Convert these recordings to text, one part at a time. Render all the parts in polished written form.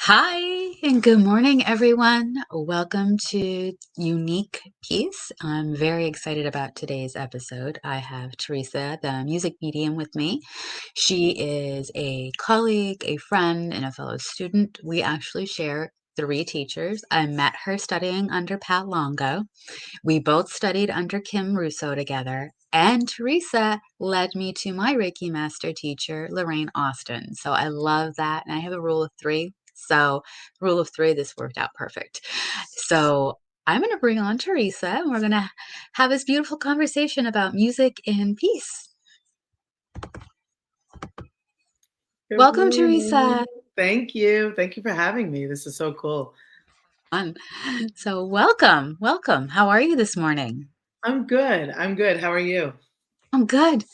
Hi, and good morning, everyone. Welcome to Unique Piece. I'm very excited about today's episode. I have Teresa, the music medium, with me. She is a colleague, a friend, and a fellow student. We actually share three teachers. I met her studying under Pat Longo. We both studied under Kim Russo together. And Teresa led me to my Reiki master teacher, Lorraine Austin. So I love that. And I have a rule of three. So, rule of three, this worked out perfect. So, I'm going to bring on Teresa and we're going to have this beautiful conversation about music and peace. Good Welcome, morning. Teresa. Thank you. Thank you for having me. This is so cool. Fun. So, welcome. Welcome. How are you this morning? I'm good. I'm good. How are you? I'm good.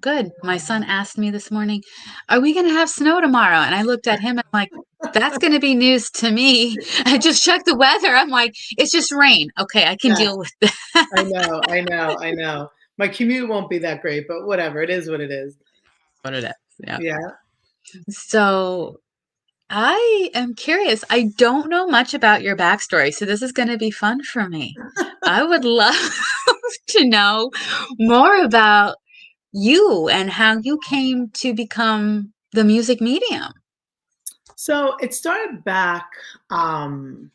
Good. My son asked me this morning, "Are we going to have snow tomorrow?" And I looked at him and I'm like, "That's going to be news to me." I just checked the weather. I'm like, "It's just rain. Okay, I can Yes, deal with that." I know. My commute won't be that great, but whatever. It is what it is. What it is. Yeah. Yeah. So I am curious. I don't know much about your backstory, so this is going to be fun for me. I would love to know more about you and how you came to become the music medium. So it started back, um,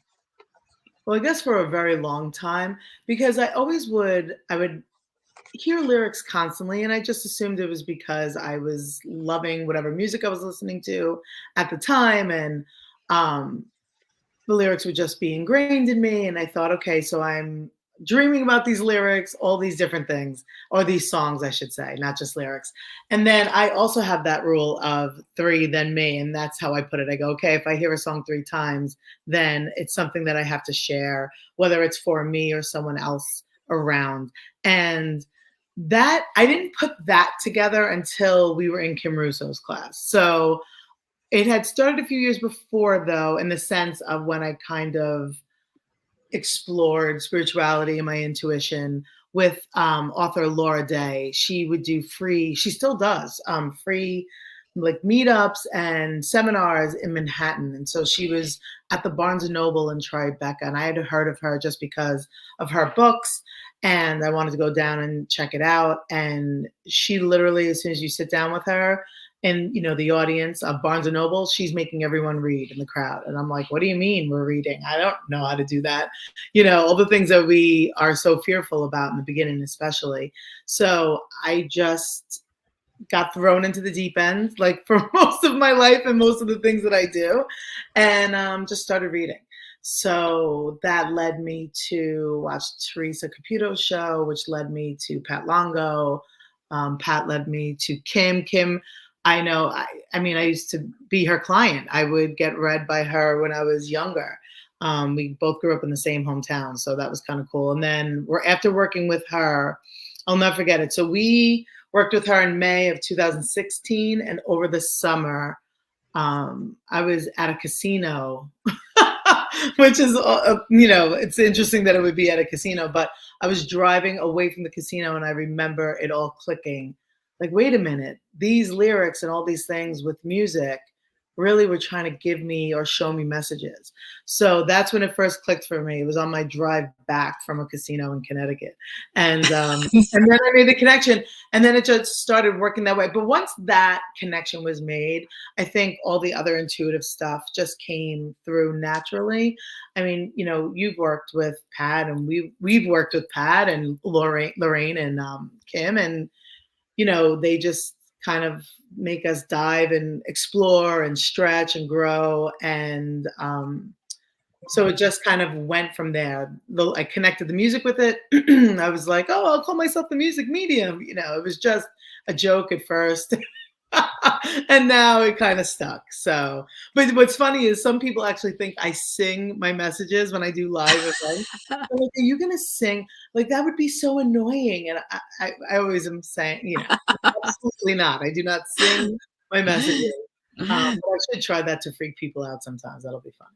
well, I guess for a very long time because I would hear lyrics constantly, and I just assumed it was because I was loving whatever music I was listening to at the time, and um, the lyrics would just be ingrained in me. And I thought, okay, so I'm dreaming about these lyrics, all these different things, or these songs, I should say, not just lyrics. And then I also have that rule of three, then me. And that's how I put it. I go, okay, if I hear a song three times, then it's something that I have to share, whether it's for me or someone else around. And that I didn't put that together until we were in Kim Russo's class. So it had started a few years before, though, in the sense of when I kind of explored spirituality and my intuition with author Laura Day. She would do free, she still does, free like meetups and seminars in Manhattan. And so she was at the Barnes and Noble in Tribeca, and I had heard of her just because of her books. And I wanted to go down and check it out. And she literally, as soon as you sit down with her, and the audience of Barnes and Noble, she's making everyone read in the crowd. And I'm like, what do you mean we're reading? I don't know how to do that. All the things that we are so fearful about in the beginning, especially. So I just got thrown into the deep end, like for most of my life and most of the things that I do, and just started reading. So that led me to watch Teresa Caputo's show, which led me to Pat Longo. Pat led me to Kim. Kim, I know. I mean, I used to be her client. I would get read by her when I was younger. We both grew up in the same hometown, so that was kind of cool. And then after working with her, I'll never forget it. So we worked with her in May of 2016, and over the summer, I was at a casino, which is, it's interesting that it would be at a casino, but I was driving away from the casino and I remember it all clicking. Like, wait a minute, these lyrics and all these things with music really were trying to give me or show me messages. So that's when it first clicked for me. It was on my drive back from a casino in Connecticut. And then I made the connection, and then it just started working that way. But once that connection was made, I think all the other intuitive stuff just came through naturally. I mean, you've worked with Pat, and we've worked with Pat and Lorraine and Kim, and they just kind of make us dive and explore and stretch and grow. And so it just kind of went from there. I connected the music with it. I was like, oh, I'll call myself the music medium. It was just a joke at first. And now it kind of stuck. So, but what's funny is some people actually think I sing my messages when I do live events. They're like, are you going to sing? Like, that would be so annoying. And I always am saying, absolutely not. I do not sing my messages. But I should try that to freak people out sometimes. That'll be fun.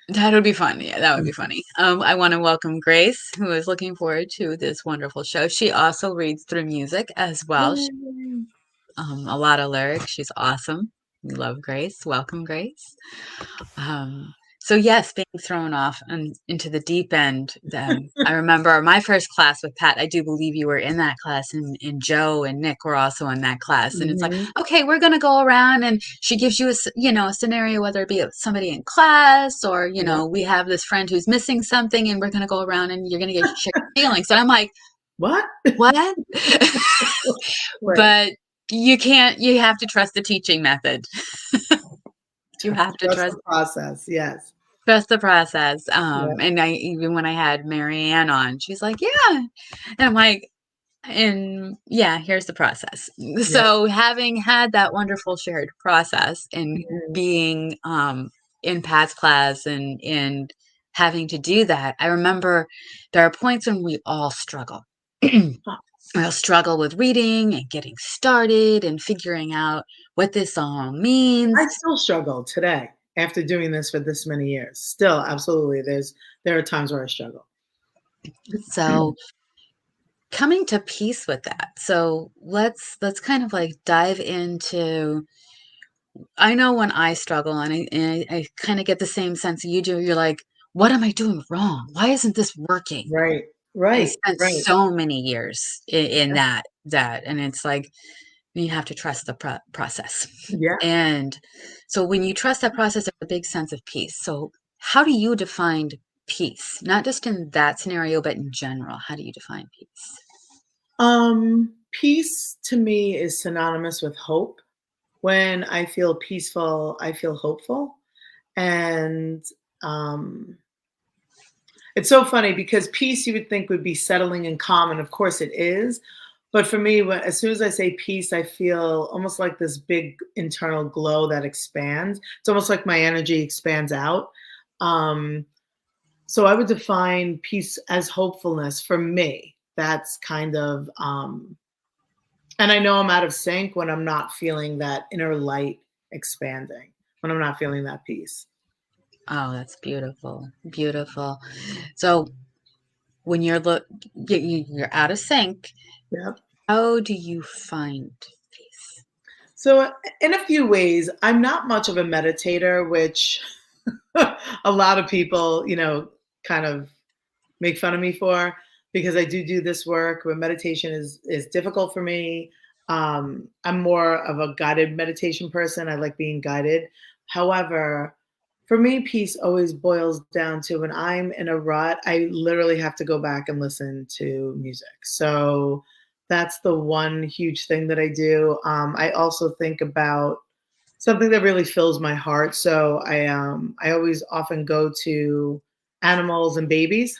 That would be fun. Yeah, that would be funny. I want to welcome Grace, who is looking forward to this wonderful show. She also reads through music as well. Yay. A lot of lyrics. She's awesome. We love Grace. Welcome, Grace. So yes, being thrown off into the deep end. I remember my first class with Pat. I do believe you were in that class, and Joe and Nick were also in that class. And it's like, Mhm. okay, we're going to go around, and she gives you a scenario, whether it be somebody in class or Yep. we have this friend who's missing something, and we're going to go around, and you're going to get share your feelings. And I'm like, What? what? Right. But you can't. You have to trust the teaching method. You have to Trust trust. the process. Yes. Trust the process. Yep. And I even when I had Marianne on, she's like, "Yeah," and I'm like, "And yeah, here's the process." Yep. So having had that wonderful shared process and Mhm. being in Pat's class and having to do that, I remember there are points when we all struggle. I'll struggle with reading and getting started and figuring out what this all means. I still struggle today after doing this for this many years. Still, absolutely. There are times where I struggle. So coming to peace with that. So let's kind of like dive into. I know when I struggle, and I kind of get the same sense you do. You're like, what am I doing wrong? Why isn't this working? Right. I Right. spent Right. so many years in that, and it's like you have to trust the process. Yeah. And so when you trust that process, there's a big sense of peace. So how do you define peace? Not just in that scenario, but in general. How do you define peace? Peace to me is synonymous with hope. When I feel peaceful, I feel hopeful. And um, it's so funny because peace you would think would be settling and calm, and of course it is. But for me, as soon as I say peace, I feel almost like this big internal glow that expands. It's almost like my energy expands out. Um, so I would define peace as hopefulness for me. That's kind of, and I know I'm out of sync when I'm not feeling that inner light expanding, when I'm not feeling that peace. Oh, that's beautiful. Beautiful. So when you're out of sync, Yeah. how do you find peace? So, in a few ways, I'm not much of a meditator, which a lot of people, kind of make fun of me for because I do this work, but meditation is difficult for me. I'm more of a guided meditation person. I like being guided. However, for me, peace always boils down to when I'm in a rut, I literally have to go back and listen to music. So that's the one huge thing that I do. I also think about something that really fills my heart. So I always often go to animals and babies,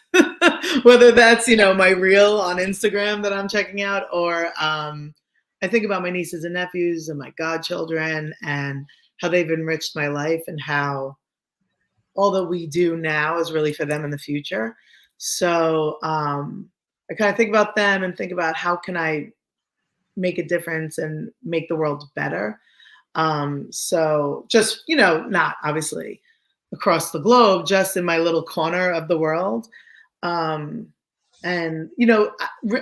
whether that's my reel on Instagram that I'm checking out, or I think about my nieces and nephews and my godchildren and how they've enriched my life and how all that we do now is really for them in the future. So I kind of think about them and think about how can I make a difference and make the world better. So just, not obviously across the globe, just in my little corner of the world. Um, and,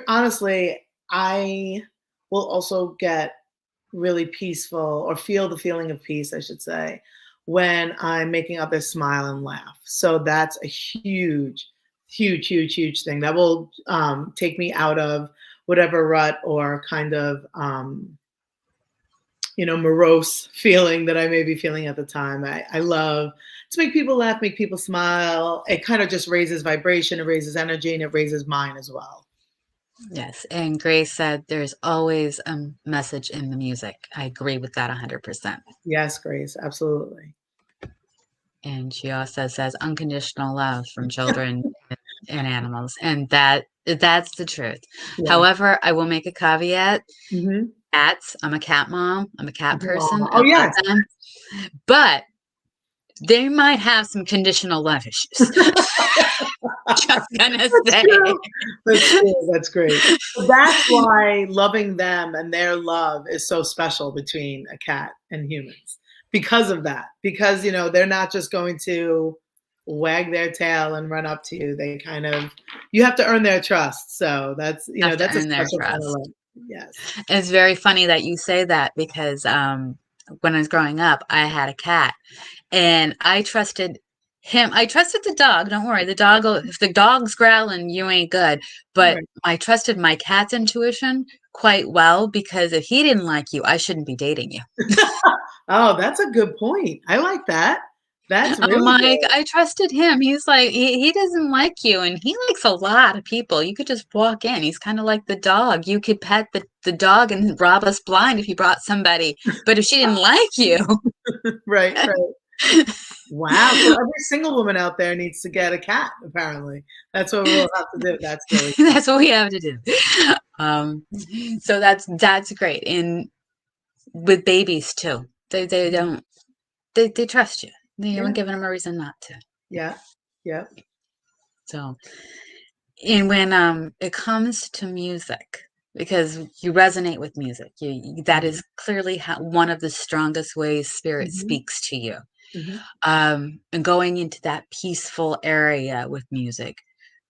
honestly, I will also get really peaceful or feel the feeling of peace, I should say, when I'm making others smile and laugh. So that's a huge, huge, huge, huge thing that will take me out of whatever rut or kind of, morose feeling that I may be feeling at the time. I love to make people laugh, make people smile. It kind of just raises vibration, it raises energy, and it raises mine as well. Yes, and Grace said there's always a message in the music. I agree with that 100%. Yes, Grace, absolutely. And she also says unconditional love from children and animals, and that's the truth. Yeah. However, I will make a caveat. Hmm. Cats, I'm a cat mom. I'm a cat person. I Oh, love yes. them, but they might have some conditional love issues. Just gonna That's say. true. That's true. That's great. But that's why loving them and their love is so special between a cat and humans because of that. Because, they're not just going to wag their tail and run up to you. You have to earn their trust. So Have to that's a earn their special kind of trust. love. Yes. It's very funny that you say that because when I was growing up, I had a cat, and I trusted him. I trusted the dog. Don't worry, the dog. If the dog's growling, you ain't good. But Right. I trusted my cat's intuition quite well because if he didn't like you, I shouldn't be dating you. Oh, that's a good point. I like that. That's I'm really like, good. I trusted him. He's like, he doesn't like you, and he likes a lot of people. You could just walk in. He's kind of like the dog. You could pet the dog and rob us blind if you brought somebody. But if she didn't like you, Right, right. Wow. So every single woman out there needs to get a cat, apparently. That's what we'll have to do. That's really funny. that's what we have to do. Um, so that's great. And with babies too, they don't they trust you. You Yeah, haven't given them a reason not to. yeah, yeah. So, and when it comes to music, because you resonate with music, that Mhm, is clearly one of the strongest ways spirit mhm, speaks to you. mhm. And going into that peaceful area with music,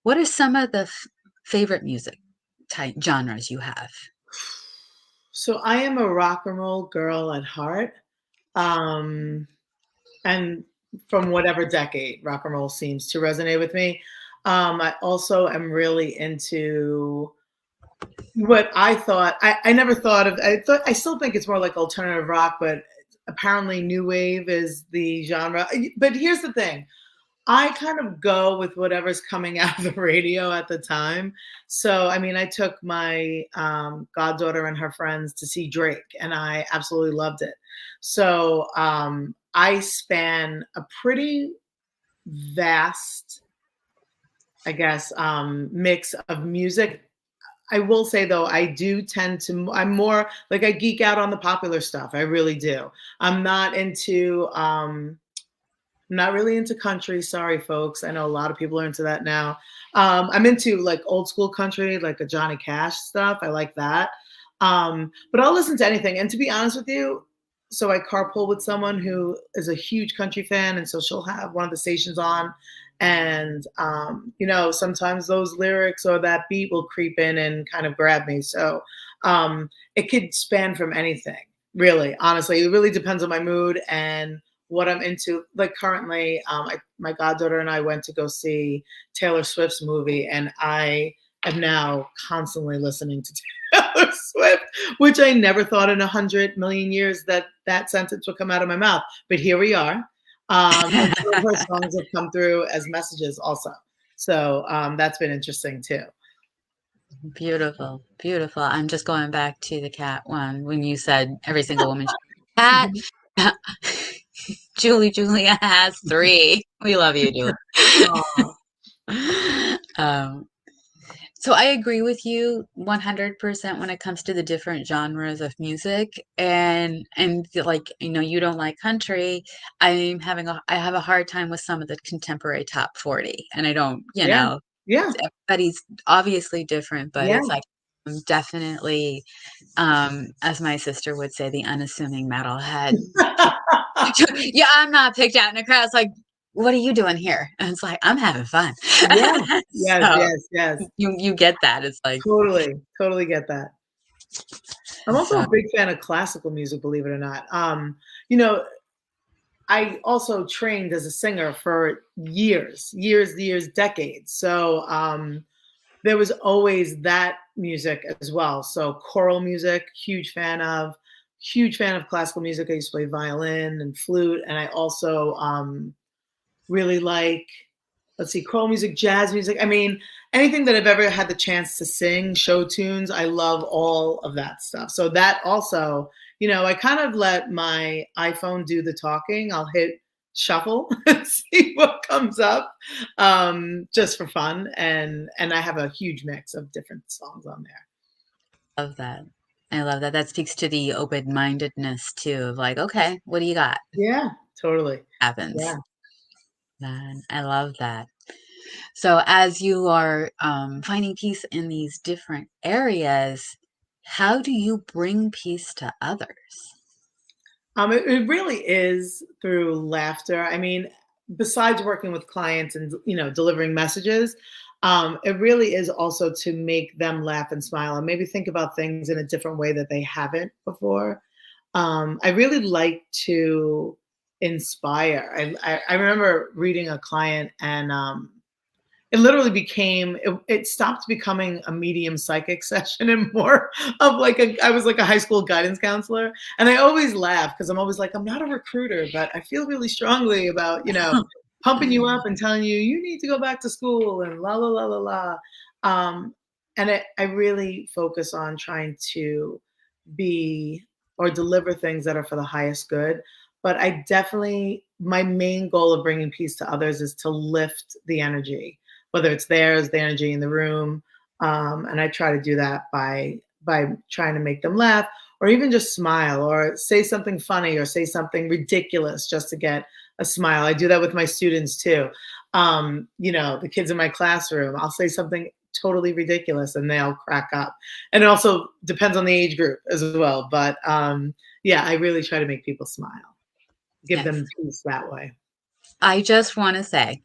what are some of the favorite music type genres you have? So I am a rock and roll girl at heart. Um, and from whatever decade rock and roll seems to resonate with me. I also am really into what I never thought of. I still think it's more like alternative rock, but apparently new wave is the genre. But here's the thing. I kind of go with whatever's coming out of the radio at the time. So, I mean, I took my goddaughter and her friends to see Drake, and I absolutely loved it. So, I span a pretty vast, I guess, mix of music. I will say though, I do tend to, I'm more like I geek out on the popular stuff. I really do. I'm not into, I'm not really into country. Sorry, folks. I know a lot of people are into that now. I'm into like old school country, like a Johnny Cash stuff. I like that. But I'll listen to anything. And to be honest with you, so I carpool with someone who is a huge country fan, and so she'll have one of the stations on, and sometimes those lyrics or that beat will creep in and kind of grab me. So it could span from anything, really. Honestly, it really depends on my mood and what I'm into. Like currently, my goddaughter and I went to go see Taylor Swift's movie, and I am now constantly listening to Taylor Swift, which I never thought in 100 million years that that sentence would come out of my mouth. But here we are. And some of her songs have come through as messages also. So that's been interesting too. Beautiful, beautiful. I'm just going back to the cat one when you said every single woman should have Mhm. a cat. Julia has three. We love you, Julie. Aw. Um, so I agree with you 100% when it comes to the different genres of music, and like you don't like country. I have a hard time with some of the contemporary top 40, and I don't, Yeah, yeah, everybody's obviously different, but yeah. it's like I'm definitely, as my sister would say, the unassuming metalhead. Yeah, I'm not picked out in a crowd. It's like, what are you doing here? And it's like, I'm having fun. Yeah. Yes, So yes, yes. you get that. It's like, Totally, totally get that. I'm also so a big fan of classical music, believe it or not. You know, I also trained as a singer for years, decades. So there was always that music as well. So choral music, huge fan of classical music. I used to play violin and flute, and I also really like, let's see, choral music, jazz music. I mean, anything that I've ever had the chance to sing, show tunes, I love all of that stuff. So that also, I kind of let my iPhone do the talking. I'll hit shuffle and see what comes up, just for fun. And I have a huge mix of different songs on there. love that. I love that. That speaks to the open-mindedness too, of like, okay, what do you got? Yeah, totally. Happens. Yeah. Man, I love that. So as you are finding peace in these different areas, how do you bring peace to others? It really is through laughter. I mean, besides working with clients and delivering messages, it really is also to make them laugh and smile and maybe think about things in a different way that they haven't before. I really like to inspire. I remember reading a client, and it literally it stopped becoming a medium psychic session and more of like I was like a high school guidance counselor. And I always laugh because I'm always like, I'm not a recruiter, but I feel really strongly about, pumping you up and telling you you need to go back to school and la la la la la. I really focus on trying to be or deliver things that are for the highest good. But I definitely, my main goal of bringing peace to others is to lift the energy, whether it's theirs, the energy in the room. And I try to do that by trying to make them laugh, or even just smile, or say something funny, or say something ridiculous just to get a smile. I do that with my students too. The kids in my classroom, I'll say something totally ridiculous and they'll crack up. And it also depends on the age group as well. But yeah, I really try to make people smile, give Yes. them peace that way. I just want to say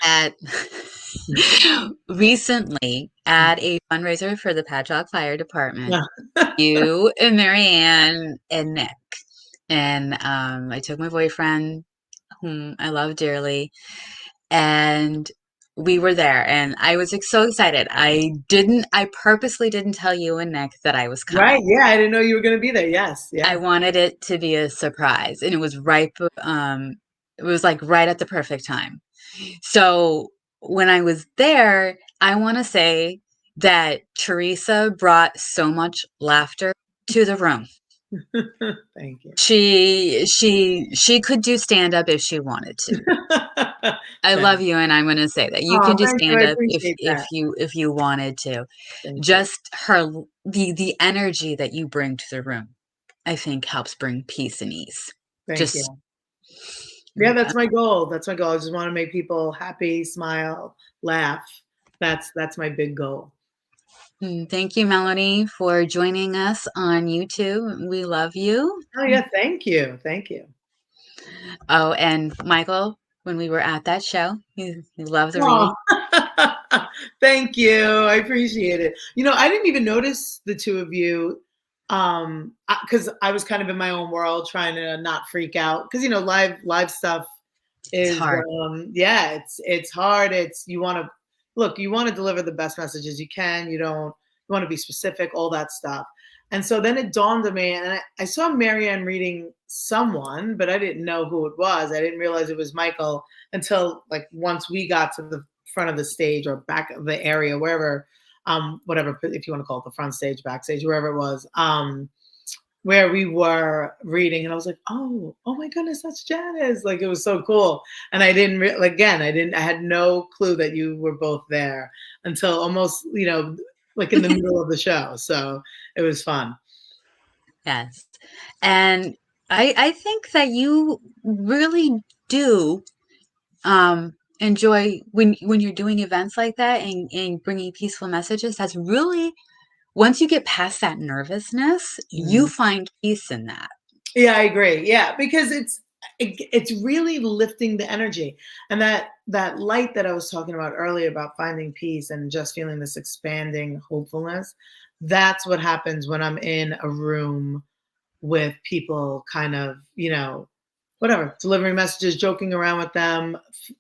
that recently at a fundraiser for the Patchogue Fire Department, you and Marianne and Nick, and I took my boyfriend, whom I love dearly, and we were there, and I was so excited. I purposely didn't tell you and Nick that I was Right. coming. Yeah. I didn't know you were going to be there. Yes. I Yeah. wanted it to be a surprise, and it was like right at the perfect time. So when I was there, I want to say that Teresa brought so much laughter to the room. Thank you. She could do stand up if she wanted to. I love Thanks. you, and I'm going to say that you Oh, can do thank you. stand I up appreciate that. if you wanted to. Thank you. Just the energy that you bring to the room, I think helps bring peace and ease. Thank Just you. Yeah, that's my goal. That's my goal. I just want to make people happy, smile, laugh. That's my big goal. thank you, Melanie, for joining us on YouTube. We love you. Oh yeah, thank you. Thank you. Oh, and Michael, when we were at that show, he loved the Oh, reading. thank you. I appreciate it. I didn't even notice the two of you because I was kind of in my own world trying to not freak out because live stuff It's is hard. yeah, it's hard. You want to deliver the best messages you can. You want to be specific, all that stuff. And so then it dawned on me, and I saw Marianne reading someone, but I didn't know who it was. I didn't realize it was Michael until like once we got to the front of the stage or back of the area, wherever, whatever, if you want to call it the front stage, backstage, wherever it was. Where we were reading, and I was like, oh my goodness, that's Janice. Like, it was so cool. And I didn't I had no clue that you were both there until almost, like in the middle of the show. So it was fun. Yes. And I think that you really do enjoy when you're doing events like that and bringing peaceful messages. That's really, once you get past that nervousness, you Mhm. find peace in that. Yeah, I agree. Yeah, because it's really lifting the energy, and that light that I was talking about earlier about finding peace and just feeling this expanding hopefulness. That's what happens when I'm in a room with people, kind of, whatever, delivering messages, joking around with them,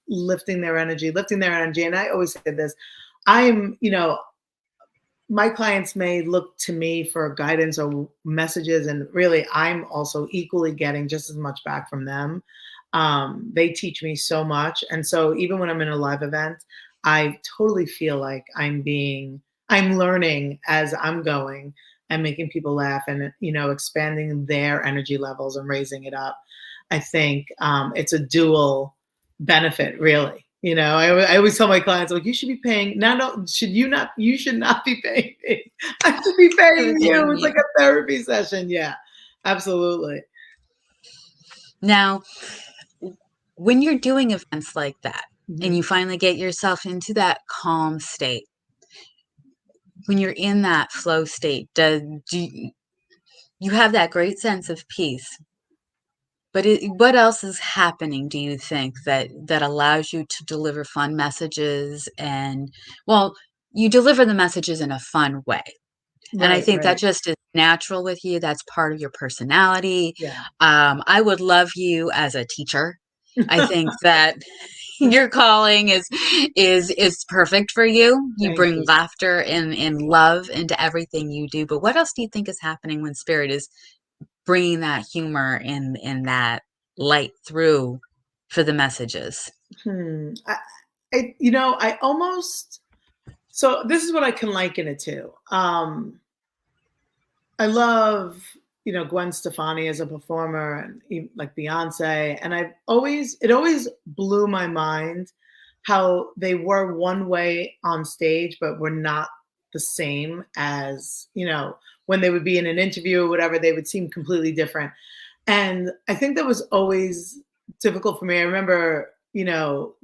lifting their energy. And I always say this: I'm, my clients may look to me for guidance or messages, and really I'm also equally getting just as much back from them. They teach me so much, and so even when I'm in a live event, I totally feel like I'm learning as I'm going and making people laugh, and expanding their energy levels and raising it up. I think it's a dual benefit, really. I always tell my clients, like, you should be paying. Now, no, you should not be paying me. I should be paying you. It's like a therapy session. Yeah, absolutely. Now, when you're doing events like that and Mhm. you finally get yourself into that calm state, when you're in that flow state, you have that great sense of peace? But what else is happening, do you think, that allows you to deliver fun messages? And, well, you deliver the messages in a fun way. And I Right, think that right. just is natural with you. That's part of your personality. Yeah. I would love you as a teacher. I think that your calling is perfect for you. You Thank bring you. laughter and love into everything you do. But what else do you think is happening when spirit is bringing that humor and that light through for the messages? Hmm. I almost, so this is what I can liken it to. I love, Gwen Stefani as a performer and like Beyonce. And it always blew my mind how they were one way on stage, but were not the same as, when they would be in an interview or whatever, they would seem completely different. And I think that was always difficult for me. I remember,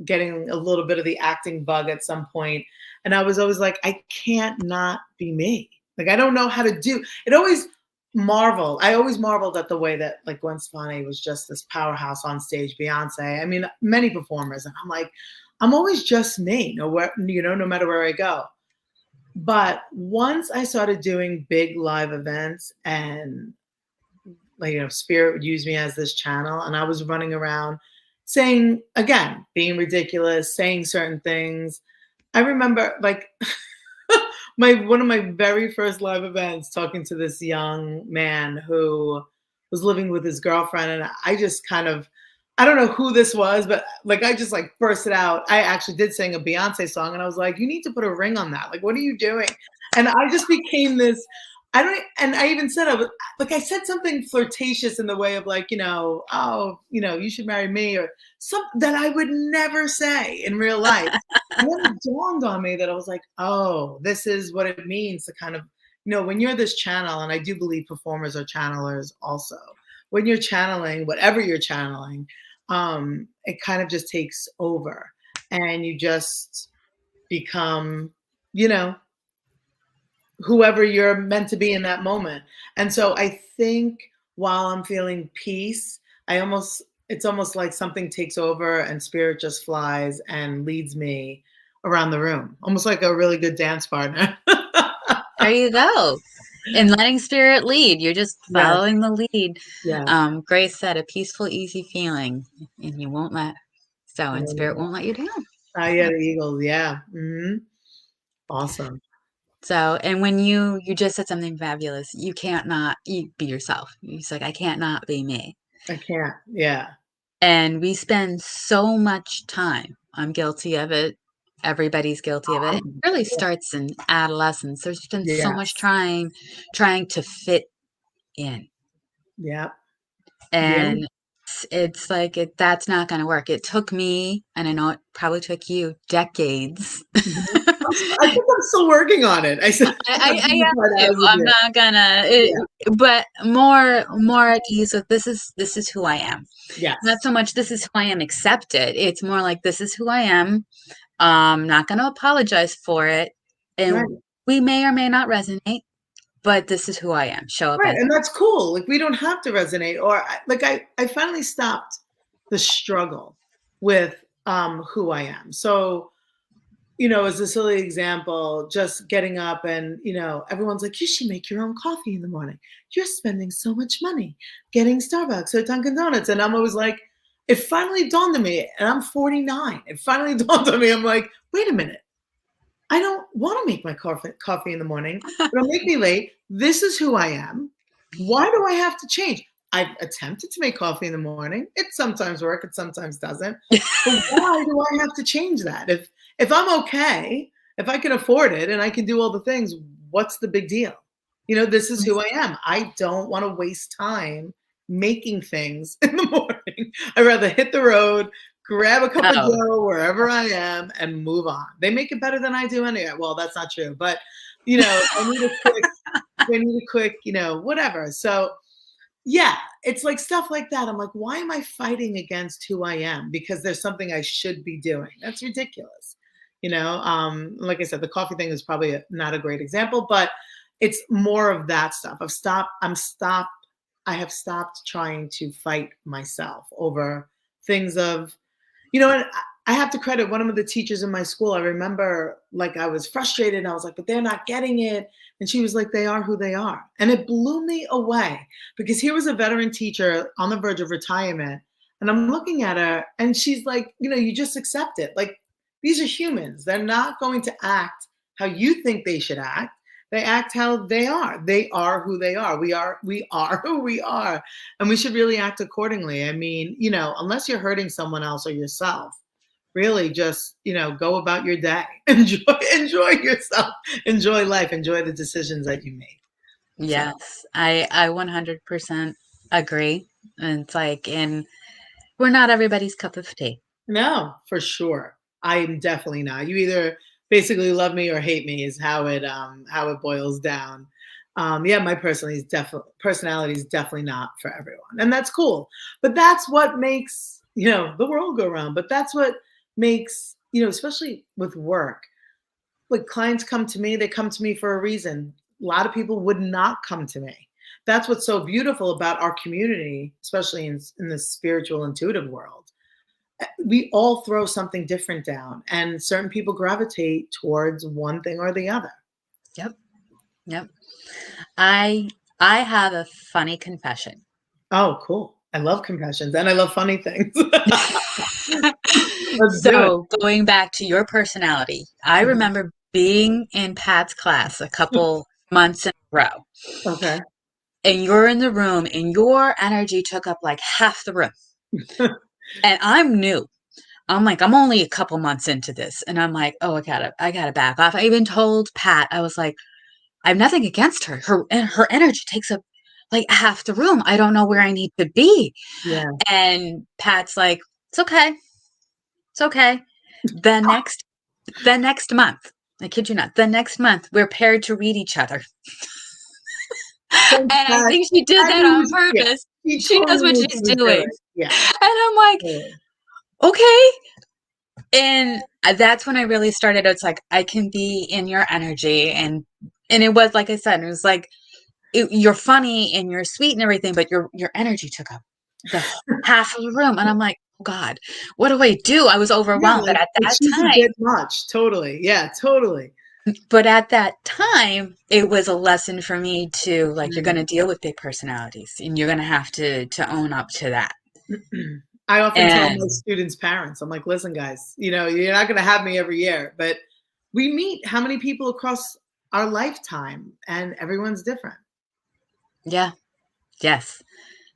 getting a little bit of the acting bug at some point, and I was always like, I can't not be me. Like I don't know how to do it. I always marveled at the way that like Gwen Stefani was just this powerhouse on stage, Beyonce. I mean, many performers, and I'm like, I'm always just me, no matter where I go. But once I started doing big live events and like spirit would use me as this channel, and I was running around saying, again, being ridiculous, saying certain things. I remember like my one of my very first live events talking to this young man who was living with his girlfriend, and I just kind of, I don't know who this was, but like I just like bursted out. I actually did sing a Beyonce song, and I was like, you need to put a ring on that. Like, what are you doing? And I just became this, I don't, and I even said, I was like, I said something flirtatious in the way of like, oh, you should marry me, or something that I would never say in real life. And then it dawned on me that I was like, oh, this is what it means to kind of, when you're this channel, and I do believe performers are channelers also. When you're channeling, whatever you're channeling, it kind of just takes over, and you just become, you know, whoever you're meant to be in that moment. And so I think while I'm feeling peace, it's almost like something takes over and spirit just flies and leads me around the room, almost like a really good dance partner. There you go. And letting spirit lead. You're just Yes, following the lead. yes. Grace said, a peaceful, easy feeling, and you won't let and spirit won't let you down. Yeah, the Eagles. Yeah. Awesome. So, and when you just said something fabulous, you can't not be yourself. It's like, I can't not be me. I can't. Yeah. And we spend so much time. I'm guilty of it. Everybody's guilty of it. It really starts in adolescence. There's been so much Yes. trying to fit in. Yeah. Yeah. And it's like that's not going to work. It took me, and I know it probably took you decades. Mhm. I think I'm still working on it. I said I I'm am quite too. honest with I'm you. not gonna, Yeah. but more at ease with this is who I am. Not Yes. so much this is who I am, accept it. It's more like this is who I am. Not gonna apologize for it, Right. and we may or may not resonate, but this is who I am. Show up Right, as and that's cool. Like we don't have to resonate. Or I finally stopped the struggle with who I am. So, as a silly example, just getting up and, everyone's like, you should make your own coffee in the morning. You're spending so much money getting Starbucks or Dunkin' Donuts. And I'm always like, it finally dawned on me, and I'm 49. It finally dawned on me. I'm like, wait a minute. I don't want to make my coffee in the morning. It'll make me late. This is who I am. Why do I have to change? I've attempted to make coffee in the morning. It sometimes works, it sometimes doesn't. But why do I have to change that? If I'm okay, if I can afford it and I can do all the things, what's the big deal? This is who I am. I don't want to waste time making things in the morning. I'd rather hit the road, grab a cup of oh, joe wherever I am, and move on. They make it better than I do anyway. Well, that's not true, but they need a quick, whatever. So yeah, it's like stuff like that. I'm like, why am I fighting against who I am? Because there's something I should be doing. That's ridiculous. Like I said, the coffee thing is probably not a great example, but it's more of that stuff. I have stopped trying to fight myself over things of, and I have to credit one of the teachers in my school. I remember like I was frustrated and I was like, but they're not getting it. And she was like, they are who they are. And it blew me away because here was a veteran teacher on the verge of retirement. And I'm looking at her and she's like, you just accept it. Like these are humans. They're not going to act how you think they should act. They act how they are. They are who they are. We are who we are. And we should really act accordingly. I mean, unless you're hurting someone else or yourself, really just, go about your day. Enjoy yourself. Enjoy life. Enjoy the decisions that you make. So Yes, I 100% agree. And it's like, and we're not everybody's cup of tea. no, for sure. I am definitely not. You either basically love me or hate me is how it boils down. Yeah, my personality is definitely not for everyone. And that's cool. But that's what makes, the world go round. But that's what makes, especially with work, like clients come to me, they come to me for a reason. A lot of people would not come to me. That's what's so beautiful about our community, especially in the spiritual intuitive world. We all throw something different down, and certain people gravitate towards one thing or the other. Yep. Yep. I I have a funny confession. Oh, cool. I love confessions and I love funny things. Let's do it. So going back to your personality, I Mhm. remember being in Pat's class a couple months in a row, Okay. and you're in the room, and your energy took up like half the room. And I'm new. I'm like, I'm only a couple months into this. And I'm like, oh, I gotta back off. I even told Pat, I was like, I have nothing against her. Her energy takes up like half the room. I don't know where I need to be. Yeah. And Pat's like, it's okay. It's okay. The next the next month, I kid you not, the next month we're paired to read each other. And Thanks, I Pat. think she did I that knew on what yeah. purpose. He She knows totally what knew what she's he was doing. doing. Yeah. And I'm like, Totally. okay. And that's when I really started. It's like I can be in your energy, and it was like I said, it was like you're funny and you're sweet and everything, but your energy took up the half of the room, and I'm like, oh God, what do I do? I was Yeah, overwhelmed, like she's a bit much. Totally. Yeah, totally. but at that time, it was a lesson for me to like, you're going Mm. to deal with big personalities, and you're going to have to own up to that. I often tell my And students' parents, I'm like, listen, guys, you're not going to have me every year, but we meet how many people across our lifetime, and everyone's different. yeah, yes.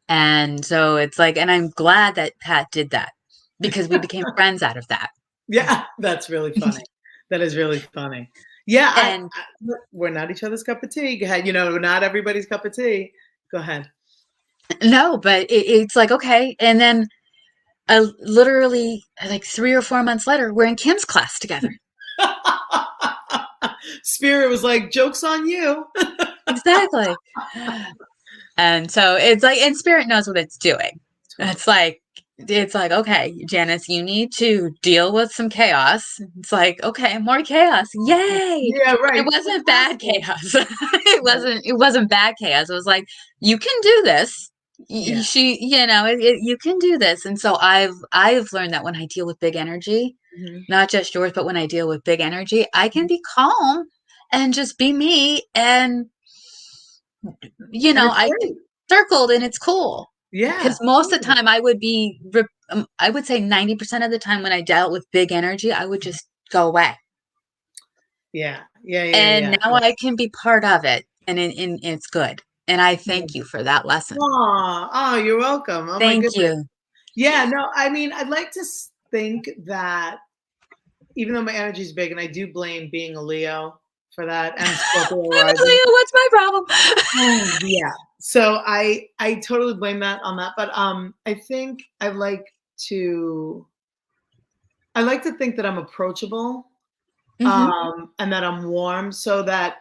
And so it's like, and I'm glad that Pat did that because we became friends out of that. Yeah, that's really funny. That is really funny. Yeah, And we're not each other's cup of tea. Go ahead. We're not everybody's cup of tea. Go ahead. no, but it's like, okay. And then literally like 3 or 4 months later, we're in Kim's class together. Spirit was like, joke's on you. Exactly. And so it's like, and spirit knows what it's doing. Totally. It's like, okay, Janice, you need to deal with some chaos. It's like, okay, more chaos. Yay. Yeah, But it right. wasn't bad Fantastic. chaos. it Right. wasn't, it wasn't bad chaos. It was like, you can do this. Yeah. You can do this. And so I've learned that when I deal with big energy, Mhm. not just yours, but when I deal with big energy, I can be calm and just be me. And And it's I get great. circled and it's cool. Yeah, Because most of the totally. time I would say 90% of the time when I dealt with big energy, I would just go away. Yeah. Yeah, yeah, And yeah. now I can be part of it, and it's good. And I thank you for that lesson. Oh, you're welcome. Oh my Thank goodness. you. Yeah, no, I mean, I'd like to think that even though my energy is big, and I do blame being a Leo for that and Scorpio I'm a rising. Leo, what's my problem? Oh, yeah. So I totally blame that on that. But I think to I like to think that I'm approachable, Hmm. and that I'm warm so that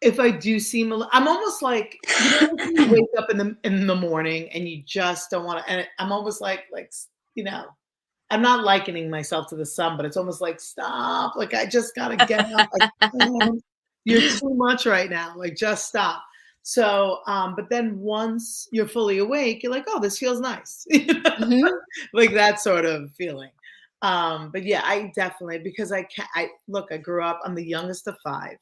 if I do seem I'm almost like, when you wake up in the morning and you just don't wanna, and I'm almost like, you know, I'm not likening myself to the sun, but it's almost like, "Stop, like, I just gotta get up, I can't. You're too much right now, like, just stop." So, but then once you're fully awake, you're like, "Oh, this feels nice." Hmm. Like that sort of feeling. But yeah, I definitely, because I look, I grew up, I'm the youngest of 5.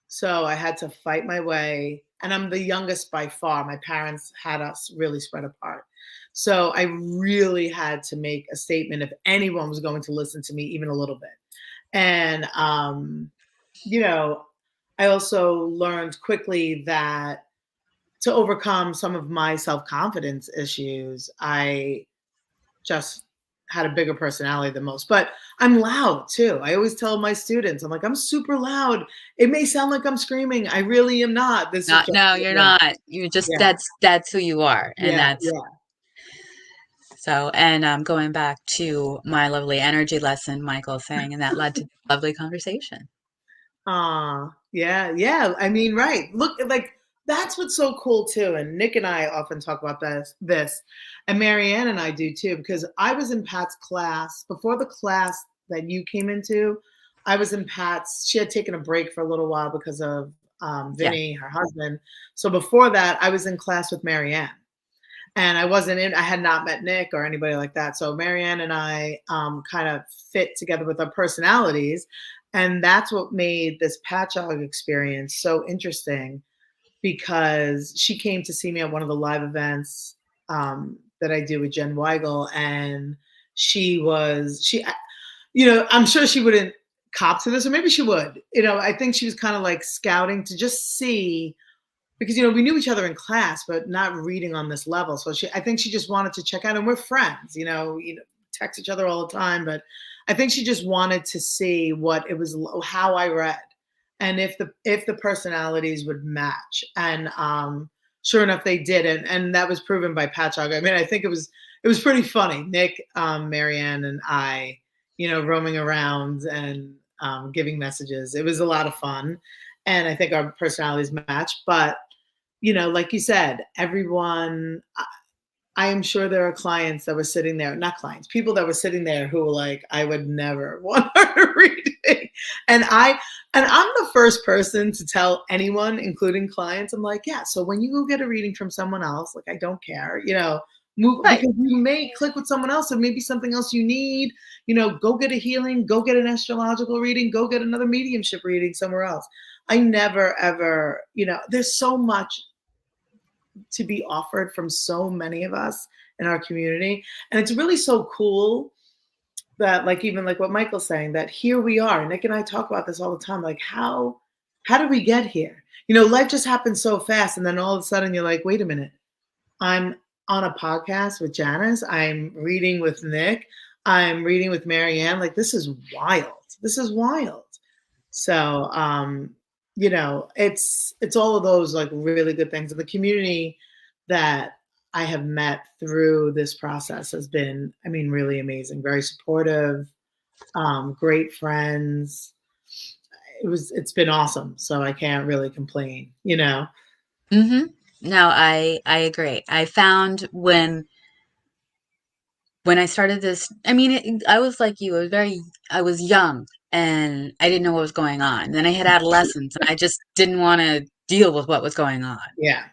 So I had to fight my way, and I'm the youngest by far. My parents had us really spread apart. So I really had to make a statement if anyone was going to listen to me even a little bit. And you know, I also learned quickly that to overcome some of my self-confidence issues, I just had a bigger personality than most. But I'm loud too. I always tell my students, I'm like, I'm super loud. It may sound like I'm screaming. I really am not. This is Not, just no, you're not. You're just, yeah, that's who you are. And yeah, that's yeah. so, and going back to my lovely energy lesson, Michael saying, and that led to lovely conversation. Yeah, yeah. I mean, right. Look, like that's what's so cool too. And Nick and I often talk about this, and Marianne and I do too, because I was in Pat's class before the class that you came into. I was in Pat's. She had taken a break for a little while because of Yeah. Vinny, her husband. So before that, I was in class with Marianne. And I wasn't in, I had not met Nick or anybody like that. So Marianne and I kind of fit together with our personalities. And that's what made this Patchogue experience so interesting, because she came to see me at one of the live events that I do with Jen Weigel. And I'm sure she wouldn't cop to this, or maybe she would. I think she was kind of like scouting to just see, because we knew each other in class, but not reading on this level. So I think she just wanted to check out, and we're friends. Text each other all the time, but I think she just wanted to see what it was, how I read, and if the personalities would match. And sure enough, they did, and that was proven by Patchogue. I mean, I think it was pretty funny. Nick, Marianne, and I, roaming around and giving messages. It was a lot of fun, and I think our personalities match. But like you said, everyone, I am sure there are clients that were sitting there, not clients, people that were sitting there who were like, I would never want her to read it. And I'm the first person to tell anyone, including clients, I'm like, yeah, so when you go get a reading from someone else, like, I don't care, move, Right. because you may click with someone else and maybe something else you need, go get a healing, go get an astrological reading, go get another mediumship reading somewhere else. I never, ever, there's so much to be offered from so many of us in our community. And it's really so cool that, like, even like what Michael's saying, that here we are. Nick and I talk about this all the time. Like, how did we get here? Life just happens so fast. And then all of a sudden you're like, wait a minute, I'm on a podcast with Janice. I'm reading with Nick. I'm reading with Marianne. Like, this is wild. This is wild. So, it's all of those like really good things. And the community that I have met through this process has been, I mean, really amazing, very supportive, great friends. It's been awesome. So I can't really complain. Mm-hmm. No, I agree. I found when I started this, I mean, I was like you, I was young and I didn't know what was going on. Then I had adolescence and I just didn't want to deal with what was going on. Yeah.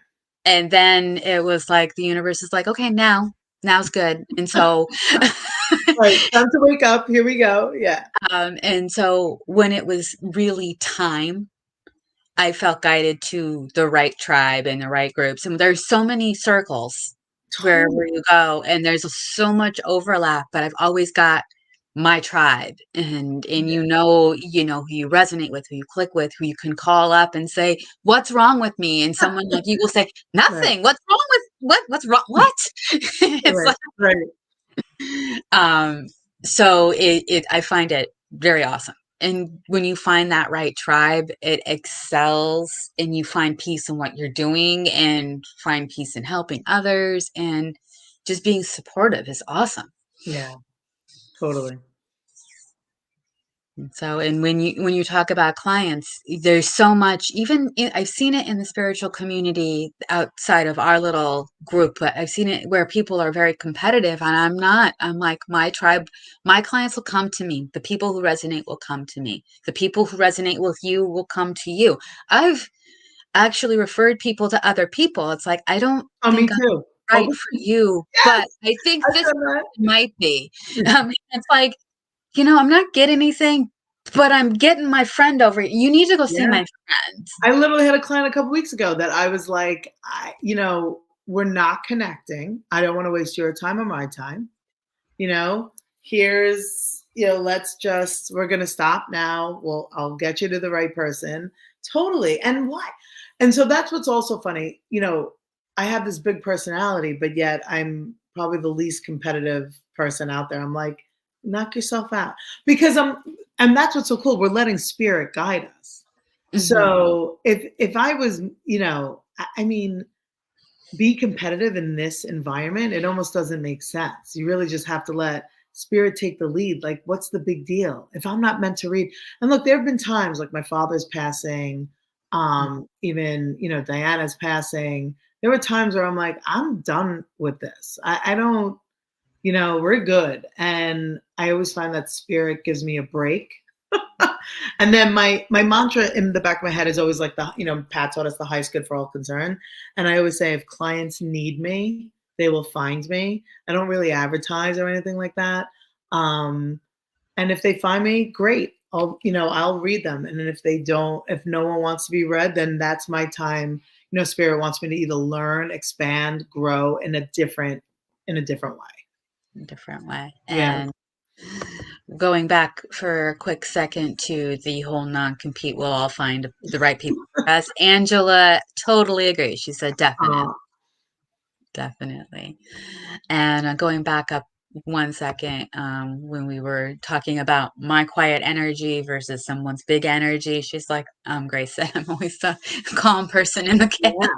And then it was like the universe is like, okay, now's good. And so, Right. Time to wake up. Here we go. Yeah. and so when it was really time, I felt guided to the right tribe and the right groups. And there's so many circles wherever Totally. you go, and there's so much overlap, but I've always got my tribe, and who you resonate with, who you click with, who you can call up and say, "What's wrong with me?" And someone like you will say, Right. "Nothing. What's wrong with what's wrong? What?" It's Right. like, Right. um, so I find it very awesome. And when you find that right tribe, it excels and you find peace in what you're doing and find peace in helping others and just being supportive is awesome. Yeah. Totally. So, and when you talk about clients, there's so much, I've seen it in the spiritual community outside of our little group, but I've seen it where people are very competitive and I'm not. I'm like, my tribe, my clients will come to me. The people who resonate will come to me. The people who resonate with you will come to you. I've actually referred people to other people. It's like, I don't Oh, me think too. right Oh, for you, yes. but I think I've this done that. might be. It's like I'm not getting anything, but I'm getting my friend over. You need to go see Yeah. my friend. I literally had a client a couple weeks ago that I was like, we're not connecting. I don't want to waste your time or my time. You know, here's, we're going to stop now. Well, I'll get you to the right person. Totally. And why? And so that's what's also funny. I have this big personality, but yet I'm probably the least competitive person out there. I'm like, knock yourself out because and that's what's so cool. We're letting spirit guide us. Hmm. So if I was, I mean, be competitive in this environment, it almost doesn't make sense. You really just have to let spirit take the lead. Like, what's the big deal? If I'm not meant to read, and look, there have been times like my father's passing, even, Diana's passing. There were times where I'm like, I'm done with this. I don't, we're good. And I always find that spirit gives me a break. And then my mantra in the back of my head is always like Pat taught us the highest good for all concerned. And I always say if clients need me, they will find me. I don't really advertise or anything like that. And if they find me, great. I'll read them. And then if they don't, if no one wants to be read, then that's my time. Spirit wants me to either learn, expand, grow in a different way. Different way. Yeah. And going back for a quick second to the whole non-compete, we'll all find the right people. Yes, Angela totally agrees. She said definitely, Uh, definitely. And going back up one second, when we were talking about my quiet energy versus someone's big energy, she's like, Grace said, I'm always the calm person in the yeah. chaos.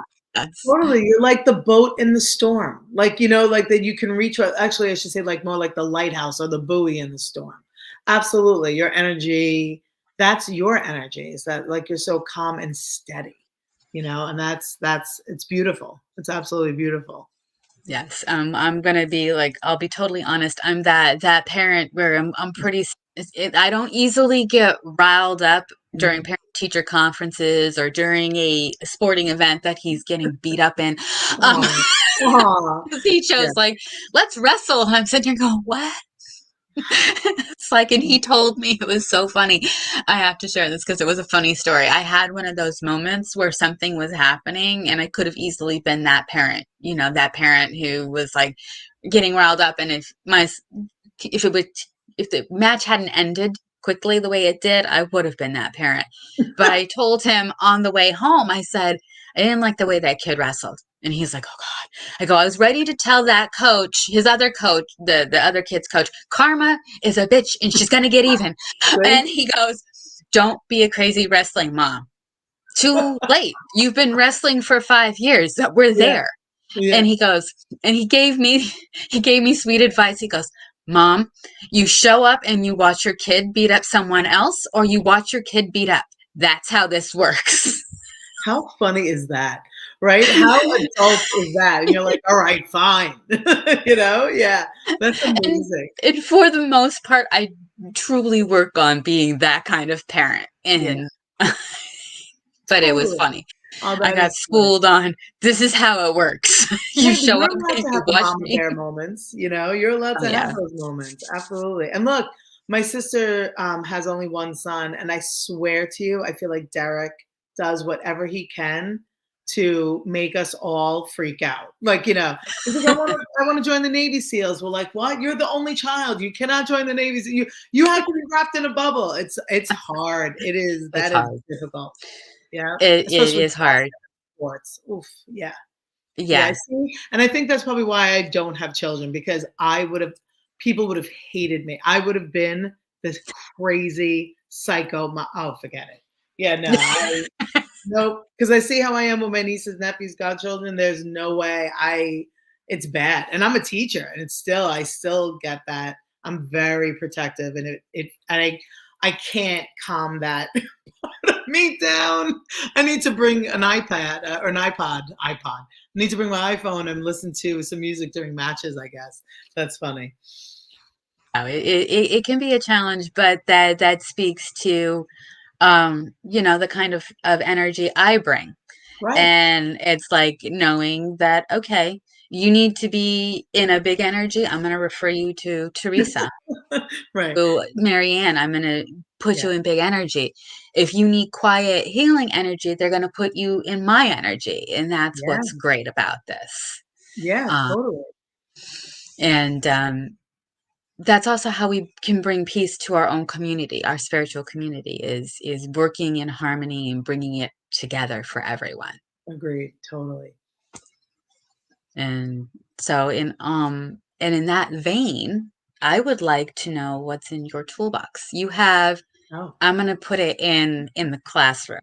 Totally. You're like the boat in the storm. Like, like that you can reach out. Actually, I should say like more like the lighthouse or the buoy in the storm. Absolutely. Your energy, that's your energy. Is that like you're so calm and steady, and it's beautiful. It's absolutely beautiful. Yes, I'm gonna be like, I'll be totally honest. I'm that parent where I'm pretty. I don't easily get riled up during Mhm. parent teacher conferences or during a sporting event that he's getting beat up in. Um, Oh, oh, 'Cause he yeah. chose like, let's wrestle, and I'm sitting here going, what? It's like, and he told me it was so funny. I have to share this because it was a funny story. I had one of those moments where something was happening, and I could have easily been that parent, that parent who was like getting riled up. And if it would, if the match hadn't ended quickly the way it did, I would have been that parent. But I told him on the way home, I said, I didn't like the way that kid wrestled. And he's like, oh God. I go, I was ready to tell that coach, his other coach, the other kid's coach, Karma is a bitch and she's going to get even. See? And he goes, don't be a crazy wrestling mom. Too late. You've been wrestling for 5 years. We're Yeah. there. And Yeah. he goes, and he gave me sweet advice. He goes, Mom, you show up and you watch your kid beat up someone else, or you watch your kid beat up. That's how this works. How funny is that? Right? How adult is that? And you're like, all right, fine. Yeah. That's and, amazing. and for the most part, I truly work on being that kind of parent. Yeah. And but it was Totally. funny. Oh, I that got is funny. schooled on this is how it works. You Hey, but show you're up allowed and to you have the watch mama me. bear moments, you're allowed Oh to have yeah. those moments. Absolutely. And look, my sister has only one son, and I swear to you, I feel like Derek does whatever he can to make us all freak out. Like, he's like, I want to join the Navy SEALs. We're like, what? You're the only child. You cannot join the Navy SEALs. You have to be wrapped in a bubble. It's hard. It is, It's that is hard. difficult. Yeah. It Especially with is hard. sports. Oof. Yeah. Yeah, I Yes. see, and I think that's probably why I don't have children because people would have hated me. I would have been this crazy psycho. Oh, forget it. Yeah, no, nope. Because I see how I am with my nieces, nephews, godchildren. There's no way it's bad, and I'm a teacher, and I still get that. I'm very protective, and I can't calm that me down. I need to bring an iPad or an iPod. I need to bring my iPhone and listen to some music during matches, I guess. That's funny. No, it can be a challenge, but that speaks to the kind of energy I bring. Right. And it's like knowing that, okay, you need to be in a big energy. I'm going to refer you to Teresa. Right. So, Marianne, I'm going to put Yeah. you in big energy. If you need quiet, healing energy, they're going to put you in my energy. And that's Yeah. what's great about this. Yeah, Um, totally. and that's also how we can bring peace to our own community. Our spiritual community is working in harmony and bringing it together for everyone. Agreed. Totally. And so and in that vein, I would like to know what's in your toolbox. You have, Oh, I'm going to put it in the classroom.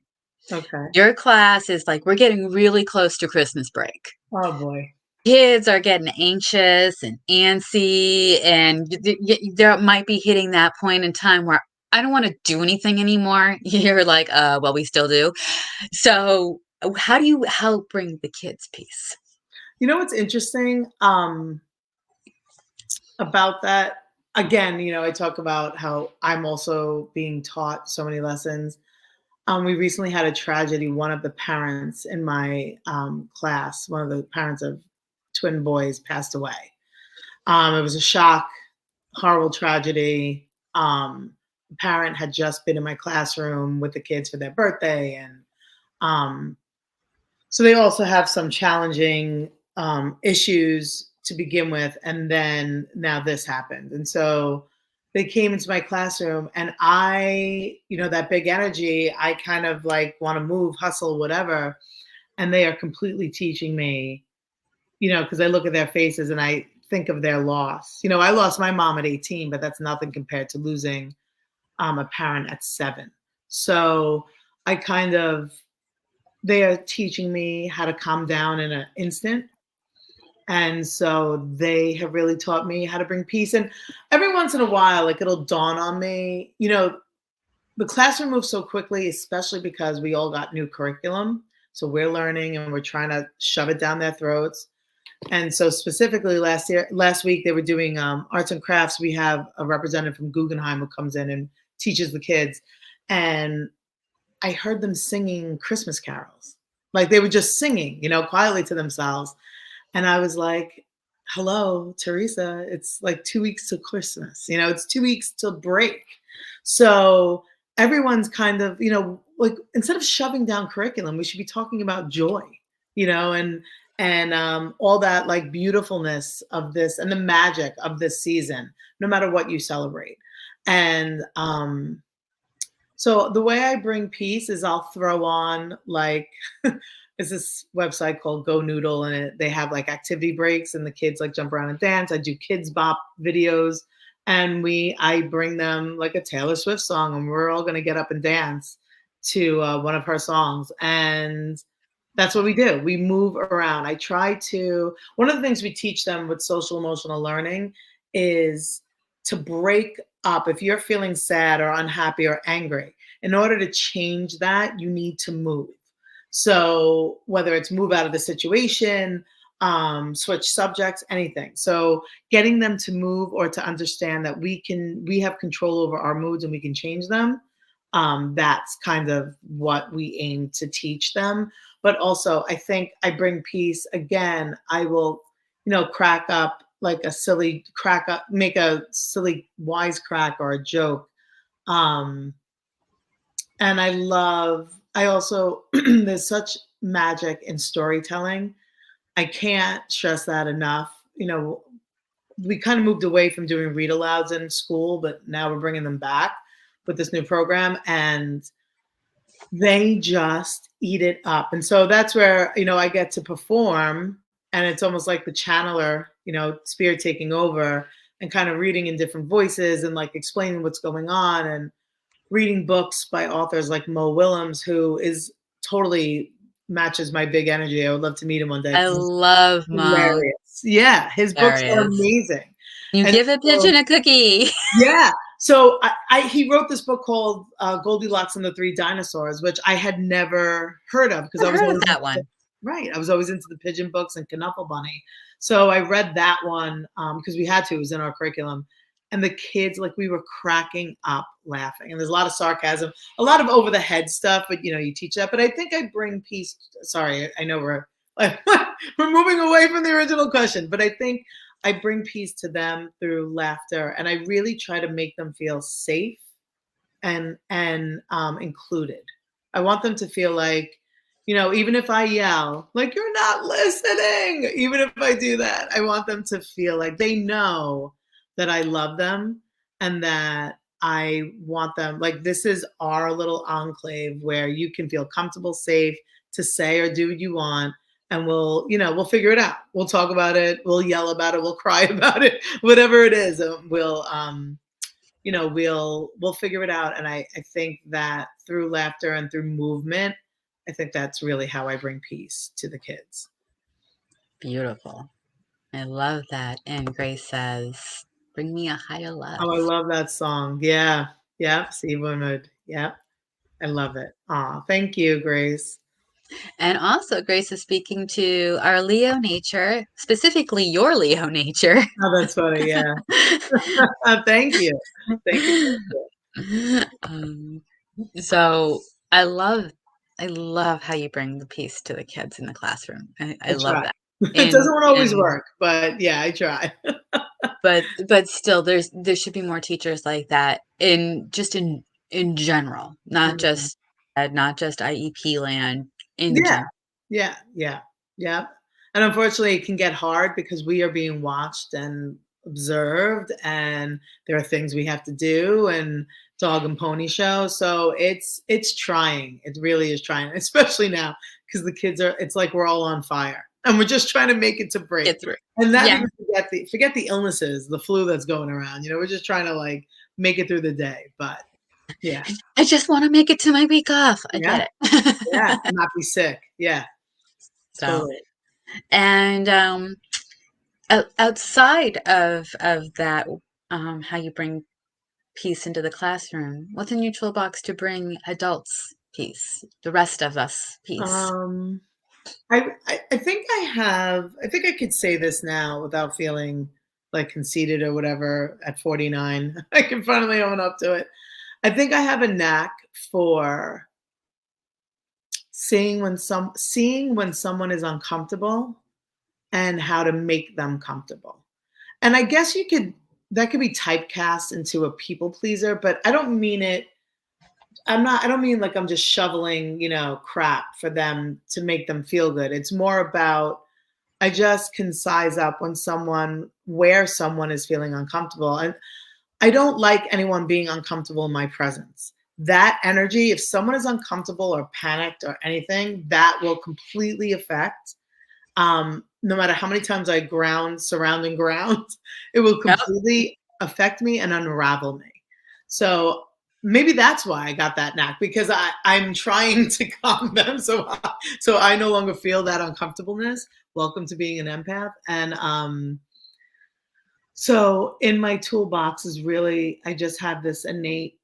okay. Your class is like, we're getting really close to Christmas break. Oh boy. Kids are getting anxious and antsy, and there might be hitting that point in time where I don't want to do anything anymore. You're like, well, we still do. So how do you help bring the kids peace? You know what's interesting about that? Again, I talk about how I'm also being taught so many lessons. We recently had a tragedy. One of the parents in my class, one of the parents of twin boys, passed away. It was a shock, horrible tragedy. The parent had just been in my classroom with the kids for their birthday, and um, so they also have some challenging issues to begin with, and then now this happened, and so they came into my classroom, and that big energy, I kind of like want to move, hustle, whatever, and they are completely teaching me, because I look at their faces and I think of their loss. I lost my mom at 18, but that's nothing compared to losing a parent at 7. So I kind of they are teaching me how to calm down in an instant. And so they have really taught me how to bring peace. And every once in a while, like it'll dawn on me, the classroom moves so quickly, especially because we all got new curriculum. So we're learning and we're trying to shove it down their throats. And so specifically last week, they were doing arts and crafts. We have a representative from Guggenheim who comes in and teaches the kids. And I heard them singing Christmas carols. Like they were just singing, quietly to themselves. And I was like, hello, Teresa, it's like 2 weeks to Christmas. It's 2 weeks till break. So everyone's kind of, like instead of shoving down curriculum, we should be talking about joy, and all that like beautifulness of this and the magic of this season, no matter what you celebrate. And so the way I bring peace is I'll throw on like there's this website called Go Noodle, and they have like activity breaks and the kids like jump around and dance. I do kids bop videos, and I bring them like a Taylor Swift song, and we're all gonna get up and dance to one of her songs. And that's what we do. We move around. One of the things we teach them with social emotional learning is to break up. If you're feeling sad or unhappy or angry, in order to change that, you need to move. So whether it's move out of the situation, switch subjects, anything. So getting them to move or to understand that we have control over our moods and we can change them. That's kind of what we aim to teach them. But also, I think I bring peace. Again, I will, crack up like make a silly wisecrack or a joke. Um, and I also, there's such magic in storytelling. I can't stress that enough. We kind of moved away from doing read alouds in school, but now we're bringing them back with this new program, and they just eat it up. And so that's where, I get to perform, and it's almost like the channeler, spirit taking over and kind of reading in different voices and like explaining what's going on, and reading books by authors like Mo Willems, who is totally matches my big energy. I would love to meet him one day I 'cause he's love Mo. hilarious. Yeah, his There books he are is. amazing. You And give a so pigeon a cookie. yeah. So he wrote this book called Goldilocks and the Three Dinosaurs, which I had never heard of because I've I was heard of always that one. right. I was always into the pigeon books and Knuffle Bunny. So I read that one because we had to. It was in our curriculum. And the kids, like, we were cracking up laughing. And there's a lot of sarcasm, a lot of over the head stuff, but you teach that. But I think I bring peace. Sorry, I know we're moving away from the original question, but I think I bring peace to them through laughter, and I really try to make them feel safe and included. I want them to feel like, even if I yell, like, "You're not listening," even if I do that, I want them to feel like they know that I love them and that I want them like, this is our little enclave where you can feel comfortable, safe to say or do what you want, and we'll figure it out. We'll talk about it, we'll yell about it, we'll cry about it, whatever it is, we'll figure it out. And I think that through laughter and through movement, I think that's really how I bring peace to the kids. Beautiful. I love that. And Grace says, bring me a higher love. Oh, I love that song. Yeah. Yep. Steve Winwood. Yep. I love it. Aw, thank you, Grace. And also, Grace is speaking to our Leo nature, specifically your Leo nature. Oh, that's funny. Yeah. Thank you. Thank you. Um, so I love how you bring the peace to the kids in the classroom. I I love try. that. It doesn't always And work, but yeah, I try. but still there should be more teachers like that in general, not Mhm. just IEP land, in Yeah. general. Yeah. Yeah. Yeah. And unfortunately, it can get hard because we are being watched and observed, and there are things we have to do, and dog and pony show. So it's trying. It really is trying, especially now because the kids are. It's like we're all on fire, and we're just trying to make it to break. Get through. And not Yeah. even forget the illnesses, the flu that's going around. We're just trying to like make it through the day. But yeah, I just want to make it to my week off. I yeah, get yeah, it. not be sick. Yeah, So, totally. and outside of that, how you bring peace into the classroom, what's in your toolbox to bring adults peace, the rest of us peace? Um, I think I think I could say this now without feeling like conceited or whatever at 49. I can finally own up to it. I think I have a knack for seeing when someone is uncomfortable and how to make them comfortable. And I guess you could that could be typecast into a people pleaser, but I don't mean it I don't mean like I'm just shoveling, crap for them to make them feel good. It's more about I just can size up where someone is feeling uncomfortable. And I don't like anyone being uncomfortable in my presence. That energy, if someone is uncomfortable or panicked or anything, that will completely affect. No matter how many times I surrounding ground, it will Yep. completely affect me and unravel me. So maybe that's why I got that knack because I'm trying to calm them so I no longer feel that uncomfortableness. Welcome to being an empath. And so in my toolbox is really I just have this innate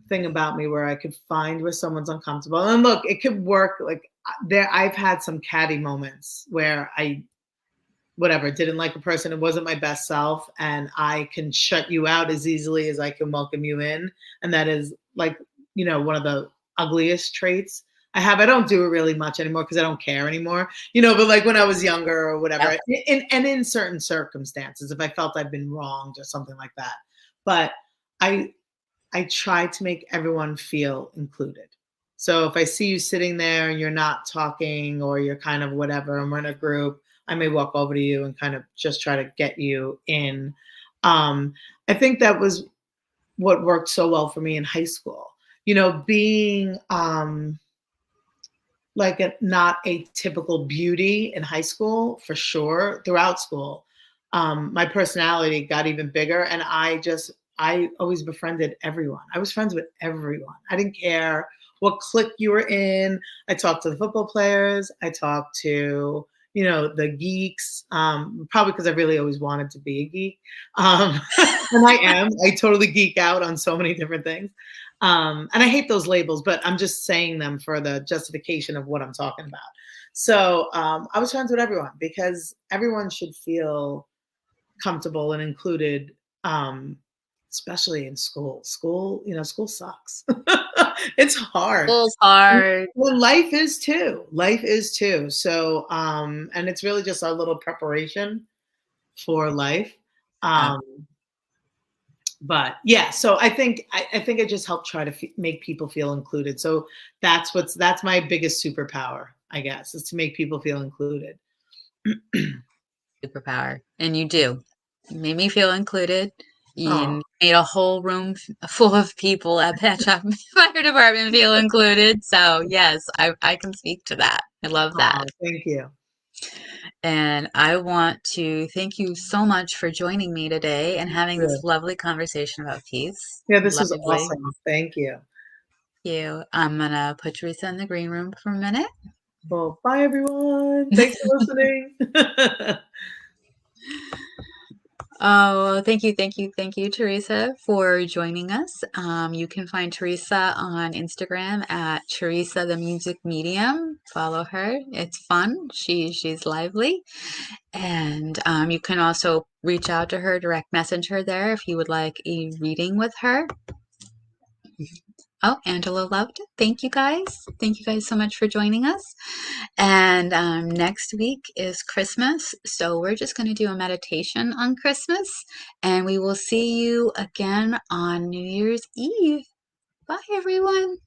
thing about me where I could find where someone's uncomfortable. And look, it could work like I've had some catty moments where I whatever, didn't like a person, it wasn't my best self, and I can shut you out as easily as I can welcome you in. And that is like, one of the ugliest traits I have. I don't do it really much anymore because I don't care anymore, but like when I was younger or whatever, Yep. in certain circumstances, if I felt I'd been wronged or something like that. But I I try to make everyone feel included. So if I see you sitting there and you're not talking or you're kind of whatever, and we're in a group, I may walk over to you and kind of just try to get you in. Um, I think that was what worked so well for me in high school. Being like not a typical beauty in high school for sure. Throughout school, my personality got even bigger, and I always befriended everyone. I was friends with everyone. I didn't care what clique you were in. I talked to the football players. I talked to the geeks. Probably because I really always wanted to be a geek, and I am. I totally geek out on so many different things. And I hate those labels, but I'm just saying them for the justification of what I'm talking about. So I was friends with everyone because everyone should feel comfortable and included, especially in school. School sucks. It's hard. School's hard. Well, life is too. Life is too. So, and it's really just our little preparation for life. Yeah. Um, but yeah, so I think I just help try to make people feel included. So that's my biggest superpower, I guess, is to make people feel included. Superpower. And you do. You made me feel included. Oh, You made a whole room full of people at Patchogue Fire Department feel included. So yes, I can speak to that. I love that. thank you. And I want to thank you so much for joining me today and having this Yeah, lovely conversation about peace. yeah, this was Lovely. awesome. Thank you. Thank you. I'm gonna put Teresa in the green room for a minute. Well, bye everyone. Thanks for listening. Oh, thank you, Teresa, for joining us. You can find Teresa on Instagram at Teresa the Music Medium. Follow her; it's fun. She's lively, and you can also reach out to her, direct message her there if you would like a reading with her. Oh, Angela loved it. Thank you guys. Thank you guys so much for joining us. And next week is Christmas. So we're just going to do a meditation on Christmas. And we will see you again on New Year's Eve. Bye, everyone.